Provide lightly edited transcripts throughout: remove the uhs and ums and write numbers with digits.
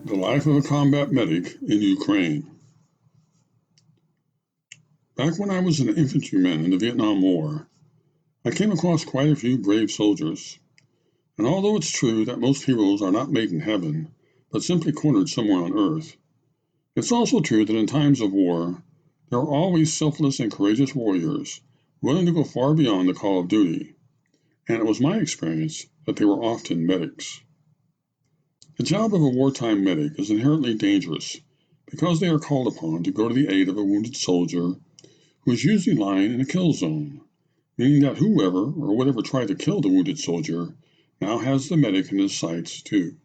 The life of a combat medic in Ukraine. Back when I was an infantryman in the Vietnam War, I came across quite a few brave soldiers. And although it's true that most heroes are not made in heaven, but simply cornered somewhere on earth, it's also true that in times of war, there are always selfless and courageous warriors willing to go far beyond the call of duty. And it was my experience that they were often medics. The job of a wartime medic is inherently dangerous because they are called upon to go to the aid of a wounded soldier who is usually lying in a kill zone, meaning that whoever or whatever tried to kill the wounded soldier now has the medic in his sights too.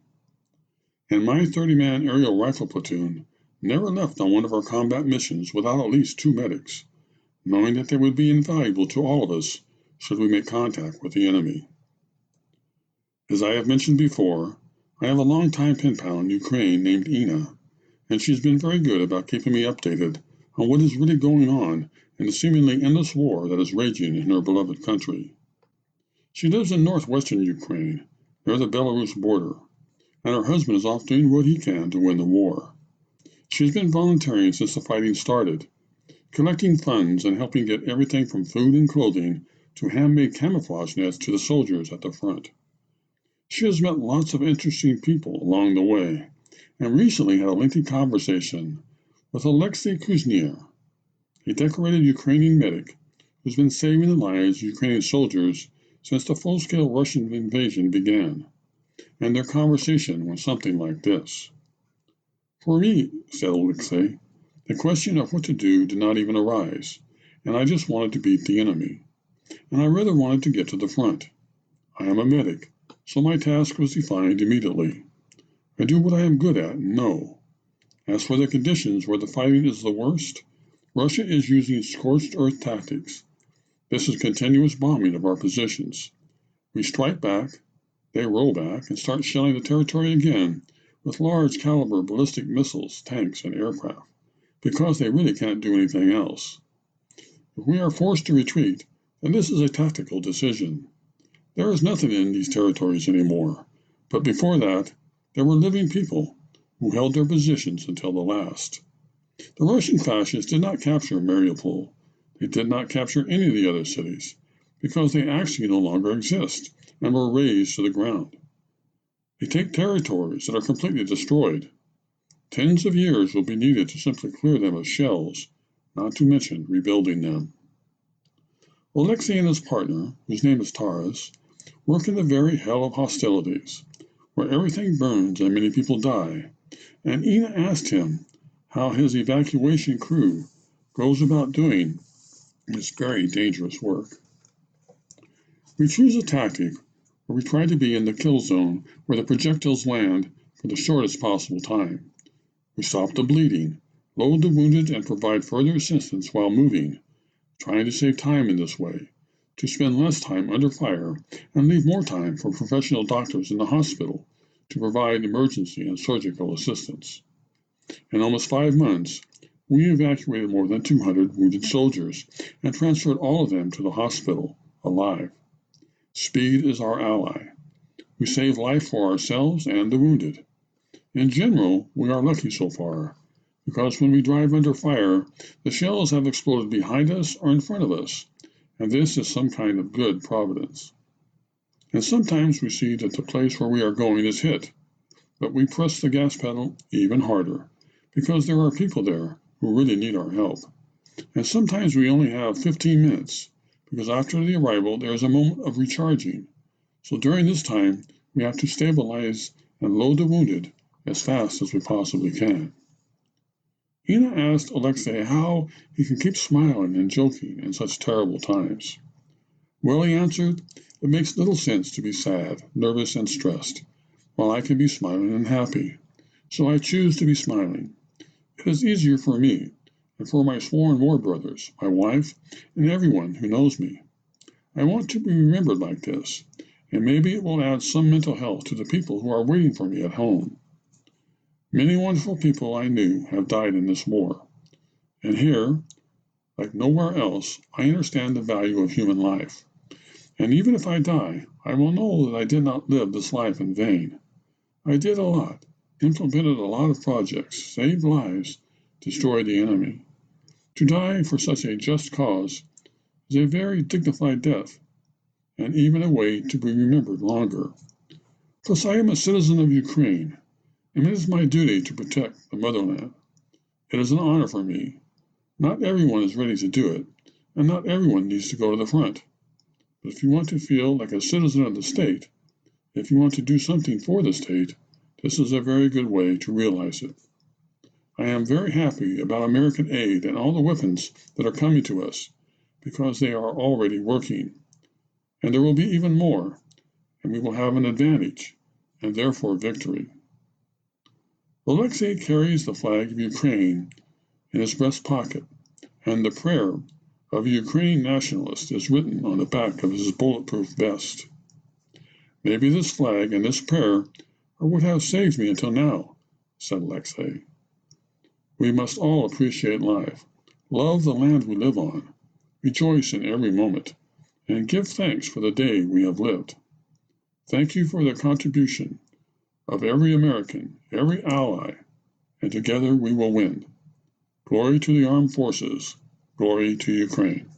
And my 30-man aerial rifle platoon never left on one of our combat missions without at least 2 medics, knowing that they would be invaluable to all of us should we make contact with the enemy. As I have mentioned before, I have a longtime pen pal in Ukraine named Ina, and she's been very good about keeping me updated on what is really going on in the seemingly endless war that is raging in her beloved country. She lives in northwestern Ukraine, near the Belarus border, and her husband is off doing what he can to win the war. She's been volunteering since the fighting started, collecting funds and helping get everything from food and clothing to handmade camouflage nets to the soldiers at the front. She has met lots of interesting people along the way, and recently had a lengthy conversation with Alexei Kuznier, a decorated Ukrainian medic who's been saving the lives of Ukrainian soldiers since the full-scale Russian invasion began. And their conversation went something like this. For me, said Alexei, the question of what to do did not even arise, and I just wanted to beat the enemy. And I rather wanted to get to the front. I am a medic, so my task was defined immediately. I do what I am good at and know. As for the conditions where the fighting is the worst, Russia is using scorched earth tactics. This is continuous bombing of our positions. We strike back, they roll back, and start shelling the territory again with large caliber ballistic missiles, tanks, and aircraft, because they really can't do anything else. If we are forced to retreat, then this is a tactical decision. There is nothing in these territories anymore, but before that, there were living people who held their positions until the last. The Russian fascists did not capture Mariupol. They did not capture any of the other cities, because they actually no longer exist and were razed to the ground. They take territories that are completely destroyed. Tens of years will be needed to simply clear them of shells, not to mention rebuilding them. Alexei and his partner, whose name is Taras, work in the very hell of hostilities, where everything burns and many people die, and Ina asked him how his evacuation crew goes about doing this very dangerous work. We choose a tactic where we try to be in the kill zone where the projectiles land for the shortest possible time. We stop the bleeding, load the wounded, and provide further assistance while moving, trying to save time in this way, to spend less time under fire and leave more time for professional doctors in the hospital to provide emergency and surgical assistance. In almost 5 months, we evacuated more than 200 wounded soldiers and transferred all of them to the hospital, alive. Speed is our ally. We save life for ourselves and the wounded. In general, we are lucky so far, because when we drive under fire, the shells have exploded behind us or in front of us, and this is some kind of good providence. And sometimes we see that the place where we are going is hit, but we press the gas pedal even harder, because there are people there who really need our help. And sometimes we only have 15 minutes, because after the arrival there is a moment of recharging. So during this time, we have to stabilize and load the wounded as fast as we possibly can. Ina asked Alexei how he can keep smiling and joking in such terrible times. Well, he answered, it makes little sense to be sad, nervous, and stressed, while I can be smiling and happy. So I choose to be smiling. It is easier for me, and for my sworn war brothers, my wife, and everyone who knows me. I want to be remembered like this, and maybe it will add some mental health to the people who are waiting for me at home. Many wonderful people I knew have died in this war, and here, like nowhere else, I understand the value of human life. And even if I die, I will know that I did not live this life in vain. I did a lot, implemented a lot of projects, saved lives, destroyed the enemy. To die for such a just cause is a very dignified death, and even a way to be remembered longer. Plus, I am a citizen of Ukraine, and it is my duty to protect the motherland. It is an honor for me. Not everyone is ready to do it, and not everyone needs to go to the front. But if you want to feel like a citizen of the state, if you want to do something for the state, this is a very good way to realize it. I am very happy about American aid and all the weapons that are coming to us, because they are already working. And there will be even more, and we will have an advantage, and therefore victory. Alexei carries the flag of Ukraine in his breast pocket, and the prayer of a Ukrainian nationalist is written on the back of his bulletproof vest. Maybe this flag and this prayer are what have saved me until now, said Alexei. We must all appreciate life, love the land we live on, rejoice in every moment, and give thanks for the day we have lived. Thank you for the contribution of every American, every ally, and together we will win. Glory to the armed forces. Glory to Ukraine.